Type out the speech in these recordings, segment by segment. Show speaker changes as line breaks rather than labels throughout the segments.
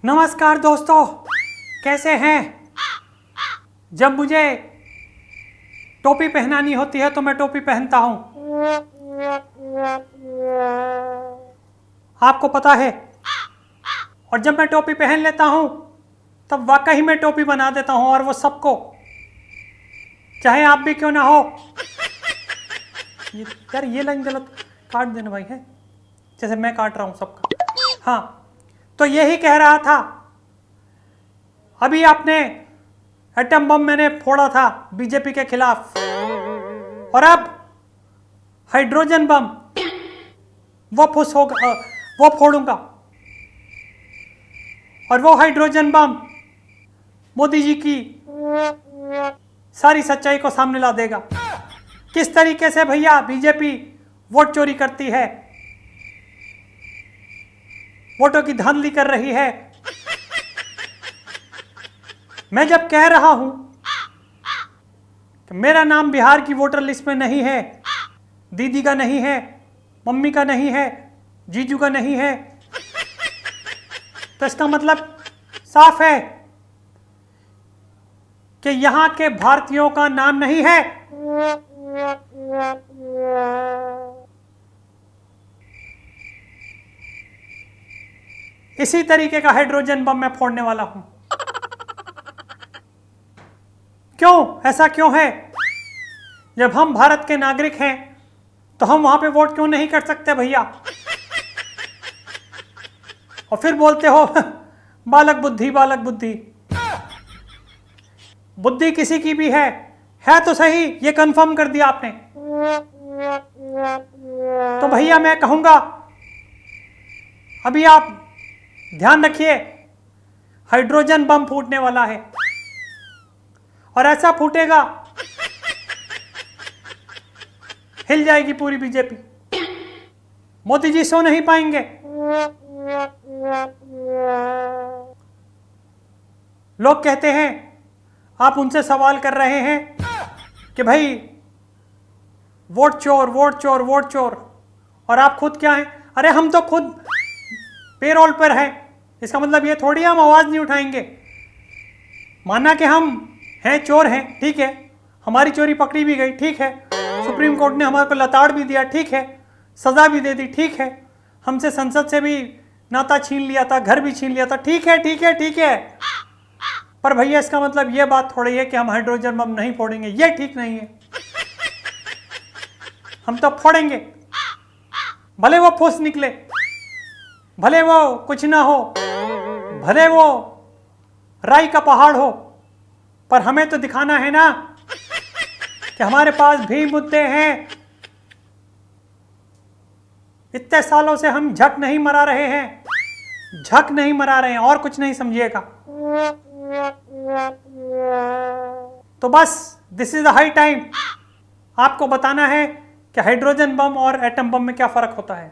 नमस्कार दोस्तों, कैसे हैं? जब मुझे टोपी पहनानी होती है तो मैं टोपी पहनता हूं, आपको पता है। और जब मैं टोपी पहन लेता हूं तब वाकई में टोपी बना देता हूं, और वो सबको, चाहे आप भी क्यों ना हो। यार ये लाइन गलत काट देना भाई, है जैसे मैं काट रहा हूं सबका। हाँ, तो यही कह रहा था, अभी आपने एटम बम मैंने फोड़ा था बीजेपी के खिलाफ, और अब हाइड्रोजन बम वो वो फोड़ूंगा, और वो हाइड्रोजन बम मोदी जी की सारी सच्चाई को सामने ला देगा। किस तरीके से भैया बीजेपी वोट चोरी करती है, वोटों की धांधली कर रही है। मैं जब कह रहा हूं कि मेरा नाम बिहार की वोटर लिस्ट में नहीं है, दीदी का नहीं है, मम्मी का नहीं है, जीजू का नहीं है, तो इसका मतलब साफ है कि यहां के भारतीयों का नाम नहीं है। इसी तरीके का हाइड्रोजन बम मैं फोड़ने वाला हूं। क्यों? ऐसा क्यों है? जब हम भारत के नागरिक हैं तो हम वहां पे वोट क्यों नहीं कर सकते भैया? और फिर बोलते हो बालक बुद्धि, बालक बुद्धि। बुद्धि किसी की भी है तो सही, ये कंफर्म कर दिया आपने। तो भैया मैं कहूंगा, अभी आप ध्यान रखिए, हाइड्रोजन बम फूटने वाला है, और ऐसा फूटेगा हिल जाएगी पूरी बीजेपी। मोदी जी सो नहीं पाएंगे। लोग कहते हैं, आप उनसे सवाल कर रहे हैं कि भाई वोट चोर, वोट चोर, वोट चोर, और आप खुद क्या हैं? अरे हम तो खुद पेरोल पर हैं। इसका मतलब ये थोड़ी हम आवाज नहीं उठाएंगे। माना कि हम हैं, चोर हैं, ठीक है, हमारी चोरी पकड़ी भी गई, ठीक है, सुप्रीम कोर्ट ने हमारे को लताड़ भी दिया, ठीक है, सजा भी दे दी, ठीक है, हमसे संसद से भी नाता छीन लिया था, घर भी छीन लिया था, ठीक है, ठीक है, ठीक है। पर भैया इसका मतलब ये बात थोड़ी है कि हम हाइड्रोजन बम नहीं फोड़ेंगे, ये ठीक नहीं है। हम तो फोड़ेंगे, भले वो फूस निकले, भले वो कुछ ना हो, भले वो राई का पहाड़ हो, पर हमें तो दिखाना है ना कि हमारे पास भी मुद्दे हैं। इतने सालों से हम झक नहीं मरा रहे हैं, झक नहीं मरा रहे हैं, और कुछ नहीं समझिएगा। तो बस this is the high time, आपको बताना है कि हाइड्रोजन बम और एटम बम में क्या फर्क होता है।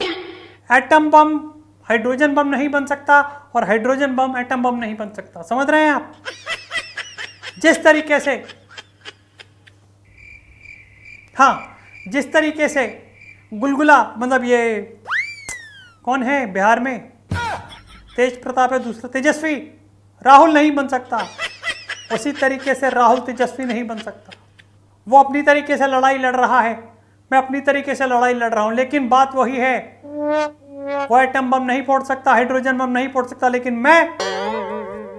एटम बम हाइड्रोजन बम नहीं बन सकता, और हाइड्रोजन बम एटम बम नहीं बन सकता। समझ रहे हैं आप? जिस तरीके से, हाँ, जिस तरीके से गुलगुला, मतलब ये कौन है बिहार में, तेज प्रताप है दूसरा, तेजस्वी, राहुल नहीं बन सकता, उसी तरीके से राहुल तेजस्वी नहीं बन सकता। वो अपनी तरीके से लड़ाई लड़ रहा है, मैं अपनी तरीके से लड़ाई लड़ रहा हूं, लेकिन बात वही है, वो एटम बम नहीं फोड़ सकता, हाइड्रोजन बम नहीं फोड़ सकता, लेकिन मैं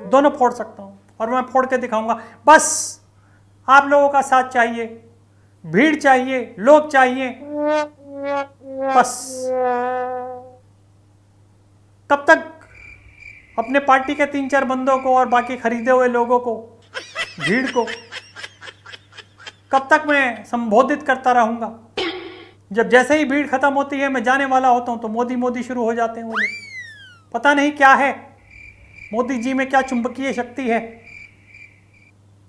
दोनों फोड़ सकता हूं, और मैं फोड़ के दिखाऊंगा। बस आप लोगों का साथ चाहिए, भीड़ चाहिए, लोग चाहिए, बस। तब तक अपने पार्टी के 3-4 बंदों को और बाकी खरीदे हुए लोगों को, भीड़ को, कब तक मैं संबोधित करता रहूंगा? जब जैसे ही भीड़ खत्म होती है, मैं जाने वाला होता हूं, तो मोदी मोदी शुरू हो जाते हैं वो लोग। पता नहीं क्या है मोदी जी में, क्या चुंबकीय शक्ति है।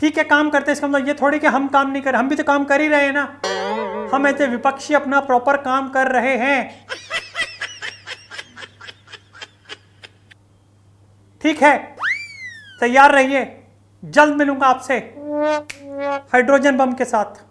ठीक है, काम करते, इसका मतलब ये थोड़ी कि हम काम नहीं कर, हम भी तो काम कर ही रहे हैं ना। हम ऐसे विपक्षी अपना प्रॉपर काम कर रहे हैं। ठीक है, तैयार रहिए, जल्द मिलूंगा आपसे हाइड्रोजन बम के साथ।